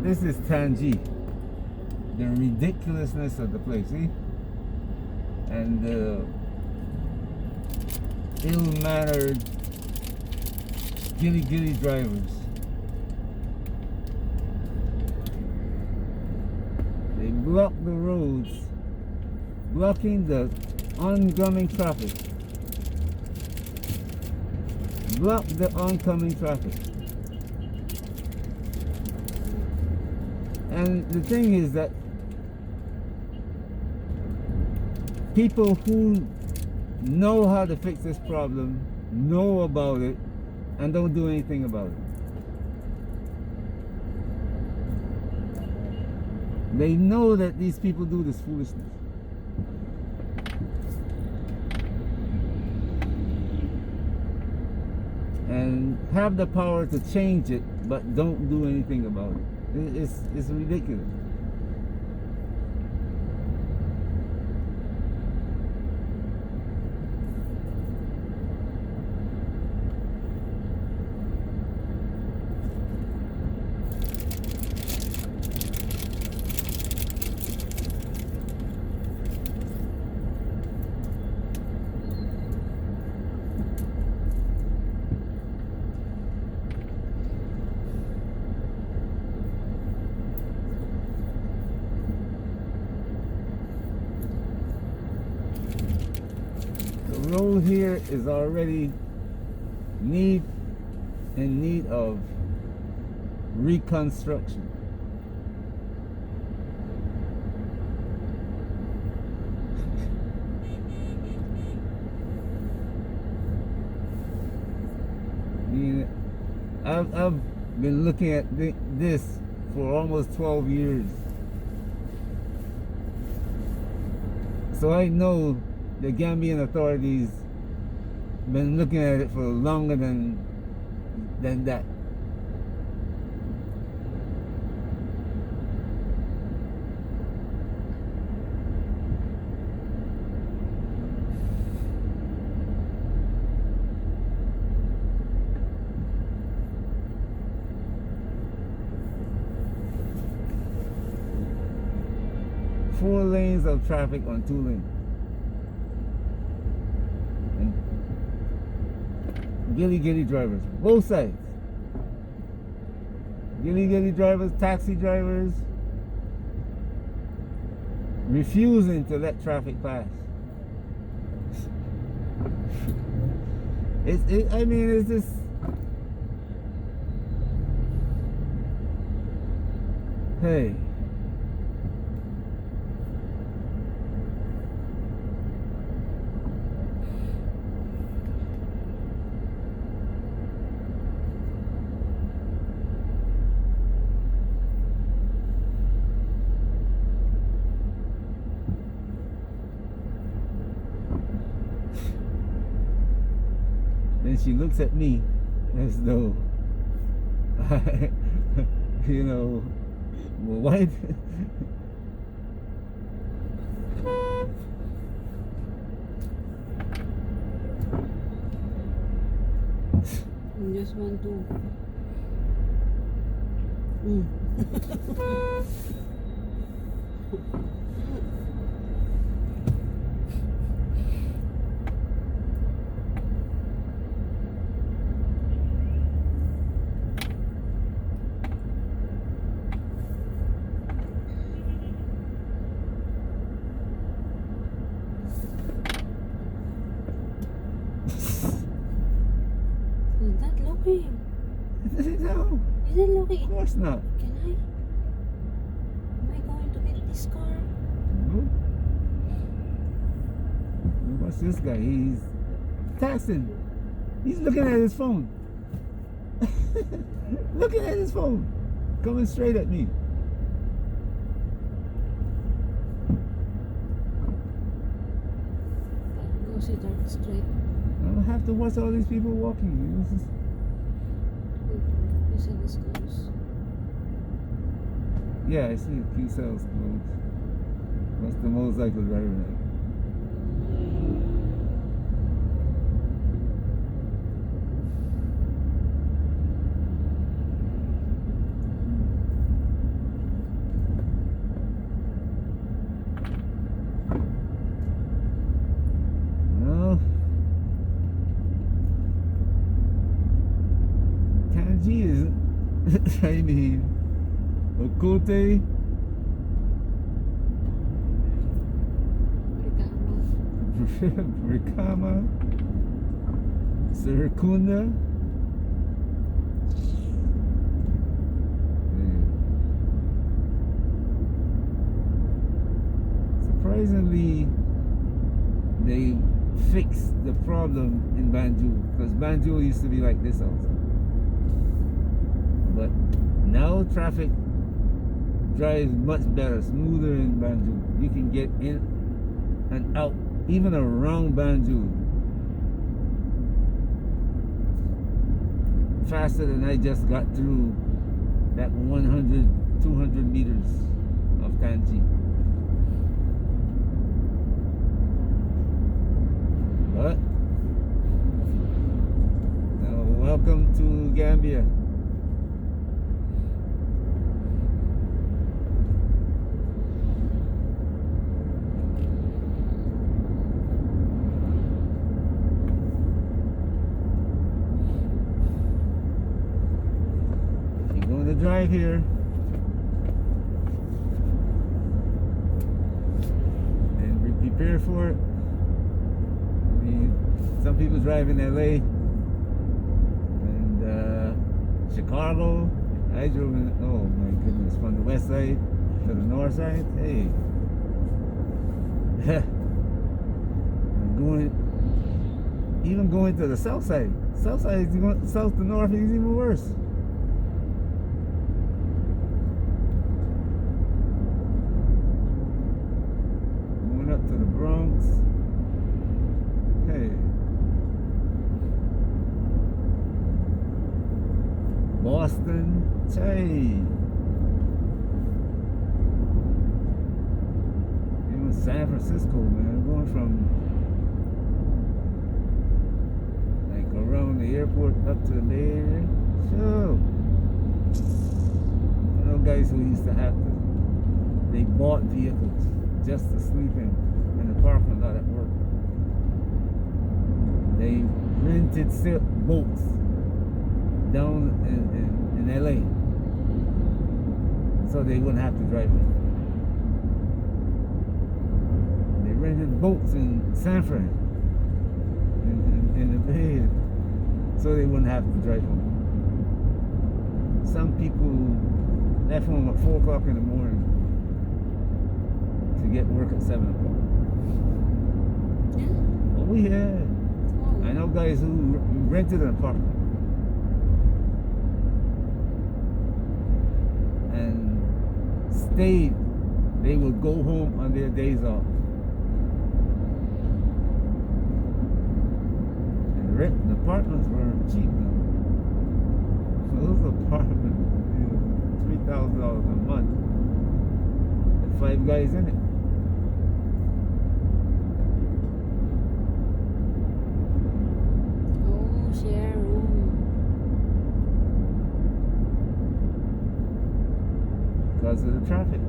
this is Tangi. The ridiculousness of the place, see? And the ill-mannered gilly drivers. They block the roads, blocking the oncoming traffic. Block the oncoming traffic. And the thing is that people who know how to fix this problem know about it and don't do anything about it. They know that these people do this foolishness. And have the power to change it, but don't do anything about it. It's ridiculous. The road here is already in need of reconstruction. I've been looking at this for almost 12 years. So I know the Gambian authorities been looking at it for longer than that. Four lanes of traffic on 2 lanes. And gilly drivers, both sides. Gilly drivers, taxi drivers, refusing to let traffic pass. I mean, it's just. Hey. Then she looks at me as though I, you know, well, why? Just want to. Is that looking? No, Is it looking? of course not. Can I? Am I going to hit this car? No. Watch this guy. He's texting. He's looking at his phone. Looking at his phone. Coming straight at me. Go sit down straight. I don't have to watch all these people walking. This is, You said this close. yeah, I see Q cells closed. What's the motorcycle driver now? I mean, Okote, Brikama, Serikunda. Surprisingly, they fixed the problem in Banjul, because Banjul used to be like this also. But now traffic drives much better, smoother in Banjul. You can get in and out, even around Banjul, faster than I just got through that 100, 200 meters of Tangi. But now, welcome to Gambia. If you're going to drive here, and be prepared for it. Some people drive in LA and Chicago. I drove in, oh my goodness, from the west side to the north side. Hey, even going to the south side. South side, south to north is even worse. Going up to the Bronx. Hey. Boston, even San Francisco, man. Going from like around the airport up to the Bay Area. Sure. I know guys who used to have to, they bought vehicles just to sleep in the parking lot at work. They rented boats down in LA, so they wouldn't have to drive home. They rented boats in San Fran, in the Bay, so they wouldn't have to drive home. Some people left home at 4 o'clock in the morning to get work at 7 o'clock. Oh yeah, I know guys who rented an apartment and stayed. They would go home on their days off. And the apartments weren't cheap now. So those apartments, $3,000 a month, with 5 guys in it. Oh, share room. Because of the traffic.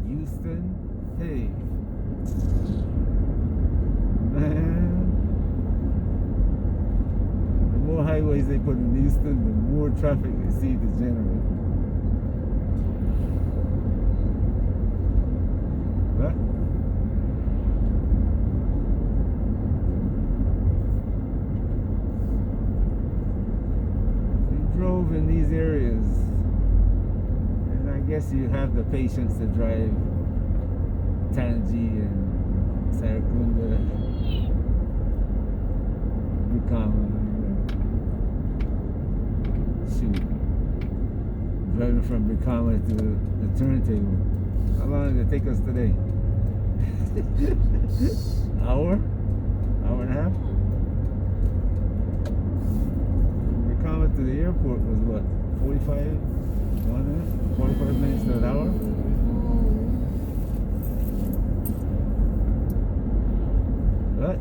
Houston, hey, man. The more highways they put in Houston, the more traffic they see to generate. What? Drove in these areas, and I guess you have the patience to drive Tangi and Sarakunda, Brikama. Shoot, driving from Brikama to the turntable. How long did it take us today? Hour and a half. To the airport was what, 45 minutes to an hour. What?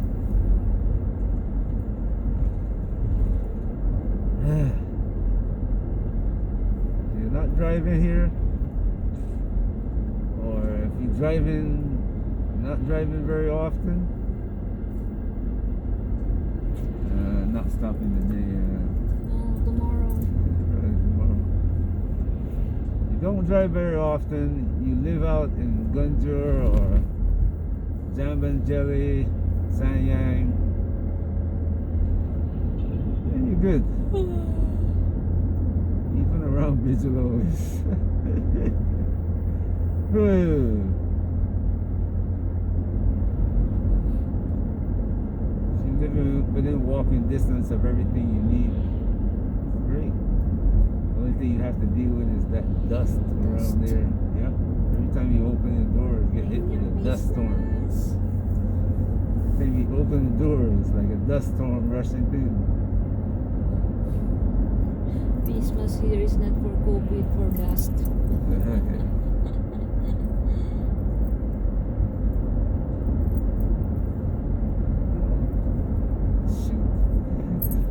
If you're not driving here, or if you're not driving very often, not stopping today. No, tomorrow. Early tomorrow. You don't drive very often. You live out in Gunjur or Jambanjelly, Sanyang, and you're good. Even around Bigelow is good. You live within walking distance of everything you need. It's great. The only thing you have to deal with is that dust around there. Yep. Every time you open the door, you get hit with a dust storm. Every time you open the door, it's like a dust storm rushing through. Christmas here is not for COVID, for dust. Shoot.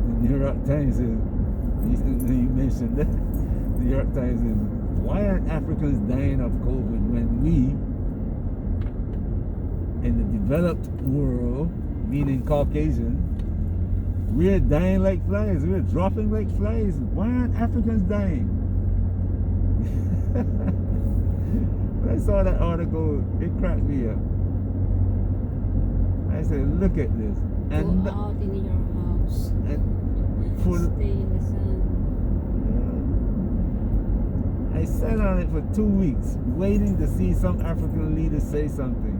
The New York Times is, you mentioned that. The New York Times is, why aren't Africans dying of COVID when we, in the developed world, meaning Caucasian, we're dying like flies. We're dropping like flies. Why aren't Africans dying? When I saw that article, it cracked me up. I said, look at this. And Go out in your house. and for, Stay in the sun. I sat on it for 2 weeks, waiting to see some African leader say something.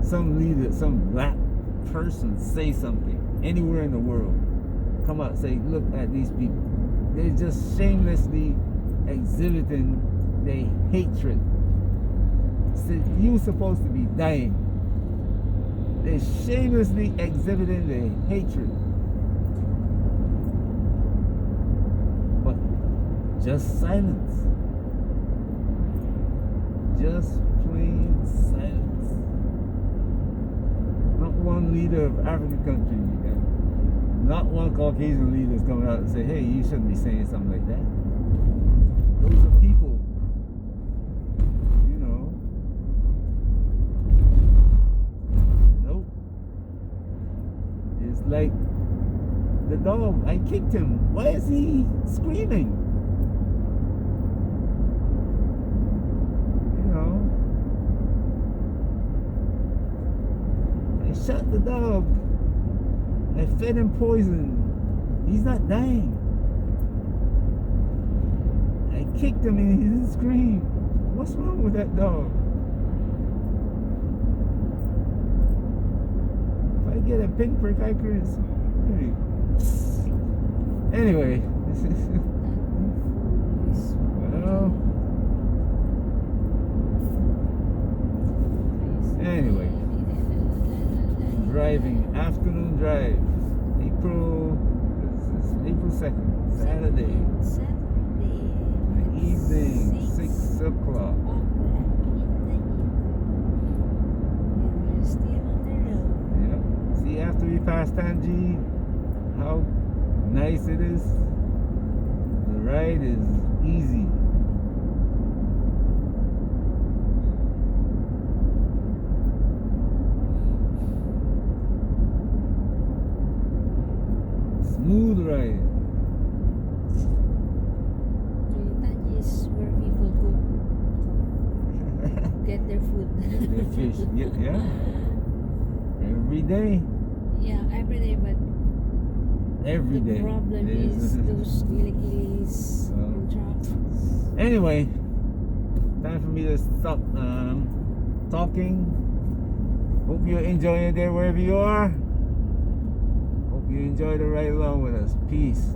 Some leader, some black person say something anywhere in the world. Come out and say, look at these people. They're just shamelessly exhibiting their hatred. So you're supposed to be dying. They're shamelessly exhibiting their hatred. But just silence. Just plain silence. Not one leader of African country, not one Caucasian leader is coming out and say, hey, you shouldn't be saying something like that. Those are people, you know. Nope. It's like the dog, I kicked him. Why is he screaming? You know. I shot the dog. I fed him poison. He's not dying. I kicked him and he didn't scream. What's wrong with that dog? If I get a pinprick, I could. Anyway. Well. Anyway. Driving, afternoon drive, April 2nd, Saturday, evening, 6 o'clock. And we're still on the road. Yep. See, after we pass Tangi, how nice it is. The ride is easy. Smooth ride. That is where people go get their food. Get their fish. Yeah. Every day. Yeah, every day, but Every day. the problem is those gilly-gillies and trucks. Anyway, time for me to stop talking. Hope you're enjoying it there wherever you are. Hope you enjoy the ride along with us. Peace.